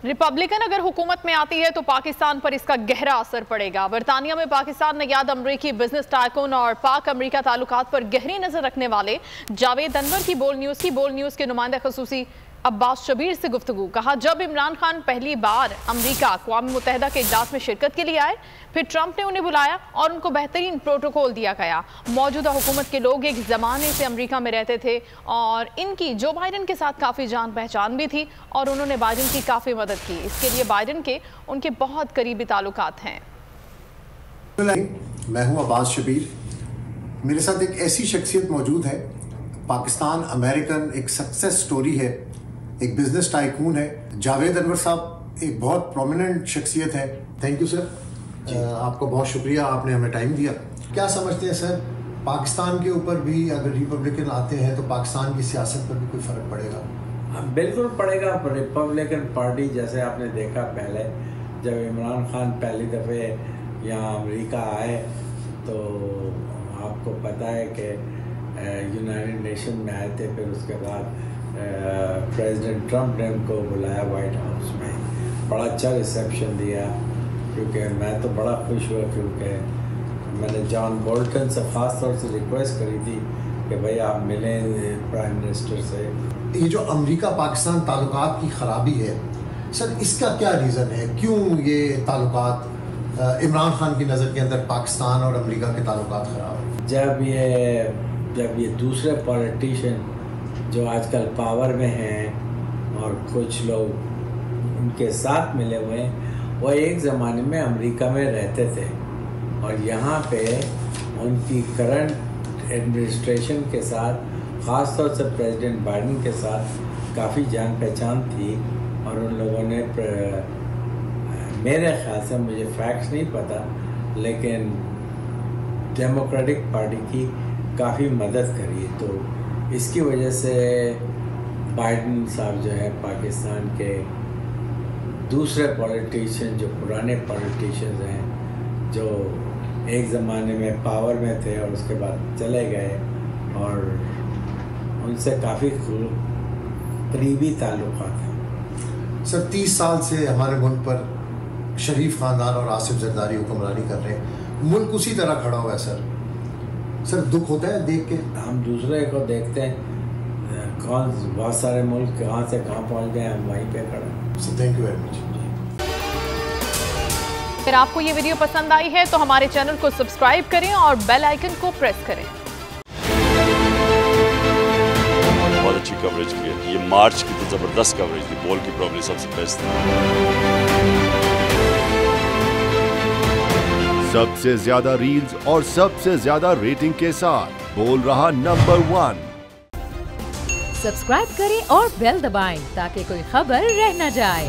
Republican अगर हुकूमत में आती है तो पाकिस्तान पर इसका गहरा असर पड़ेगा। बरतानिया में पाकिस्तान नयाद अमरीकी बिजनेस टाइकून और पाक अमरीका ताल्लुकात पर गहरी नजर रखने वाले जावेद अनवर की बोल न्यूज़ के नुमाइंदा खसूसी अब्बास शबीर से गुफ्तगू। कहा, जब इमरान खान पहली बार अमरीका अक़वाम मुत्तहिदा के इजलास में शिरकत के लिए आए, फिर ट्रंप ने उन्हें बुलाया और उनको बेहतरीन प्रोटोकॉल दिया गया। मौजूदा हुकूमत के लोग एक ज़माने से अमरीका में रहते थे और इनकी जो बाइडन के साथ काफ़ी जान पहचान भी थी और उन्होंने बाइडन की काफ़ी मदद की। इसके लिए बाइडन के उनके बहुत करीबी ताल्लुकात हैं। मैं हूँ अब्बास शबीर। मेरे साथ एक ऐसी शख्सियत मौजूद है, पाकिस्तान अमेरिकन एक सक्सेस स्टोरी है, एक बिजनेस टाइकून है। जावेद अनवर साहब एक बहुत प्रोमिनेंट शख्सियत है। थैंक यू सर, आपका बहुत शुक्रिया, आपने हमें टाइम दिया। क्या समझते हैं सर, पाकिस्तान के ऊपर भी अगर रिपब्लिकन आते हैं तो पाकिस्तान की सियासत पर भी कोई फ़र्क पड़ेगा? बिल्कुल पड़ेगा। रिपब्लिकन पार्टी, जैसे आपने देखा पहले जब इमरान खान पहली दफ़े यहाँ अमेरिका आए तो आपको पता है कि यूनाइटेड नेशन में आए थे। फिर उसके बाद प्रेसिडेंट ट्रंप ने उनको बुलाया वाइट हाउस में, बड़ा अच्छा रिसेप्शन दिया। क्योंकि मैं तो बड़ा खुश हुआ क्योंकि मैंने जॉन बोल्टन से ख़ास तौर से रिक्वेस्ट करी थी कि भाई आप मिलें प्राइम मिनिस्टर से। ये जो अमेरिका पाकिस्तान ताल्लुकात की ख़राबी है सर, इसका क्या रीज़न है? क्यों ये ताल्लुकात इमरान खान की नज़र के अंदर पाकिस्तान और अमेरिका के ताल्लुकात ख़राब है? जब ये दूसरे पॉलिटिशियन जो आजकल पावर में हैं और कुछ लोग उनके साथ मिले हुए हैं, वो एक ज़माने में अमेरिका में रहते थे और यहाँ पे उनकी करंट एडमिनिस्ट्रेशन के साथ, ख़ास तौर से प्रेसिडेंट बाइडन के साथ काफ़ी जान पहचान थी और उन लोगों ने मेरे ख्याल से, मुझे फैक्ट्स नहीं पता, लेकिन डेमोक्रेटिक पार्टी की काफ़ी मदद करी। तो इसकी वजह से बाइडन साहब जो है पाकिस्तान के दूसरे पॉलिटिशियन, जो पुराने पॉलिटिशियंस हैं, जो एक ज़माने में पावर में थे और उसके बाद चले गए, और उनसे काफ़ी करीबी ताल्लुकात हैं। सर 30 साल से हमारे मुल्क पर शरीफ ख़ानदान और आसिफ जरदारी हुक्मरानी कर रहे हैं, मुल्क उसी तरह खड़ा हुआ है सर। सर दुख होता है देख के? हम दूसरे को देखते हैं, बहुत सारे मुल्क कहाँ से कहाँ पहुँच गए, हम वहीं पे खड़े हैं। Thank you very much. अगर आपको ये वीडियो पसंद आई है तो हमारे चैनल को सब्सक्राइब करें और बेल आइकन को प्रेस करें। बहुत अच्छी कवरेज की है, ये मार्च की तो जबरदस्त कवरेज थी, बॉल की प्रॉब्लम सबसे बेस्ट थी। सबसे ज्यादा रील्स और सबसे ज्यादा रेटिंग के साथ बोल रहा नंबर 1। सब्सक्राइब करें और बेल दबाएं ताकि कोई खबर रह न जाए।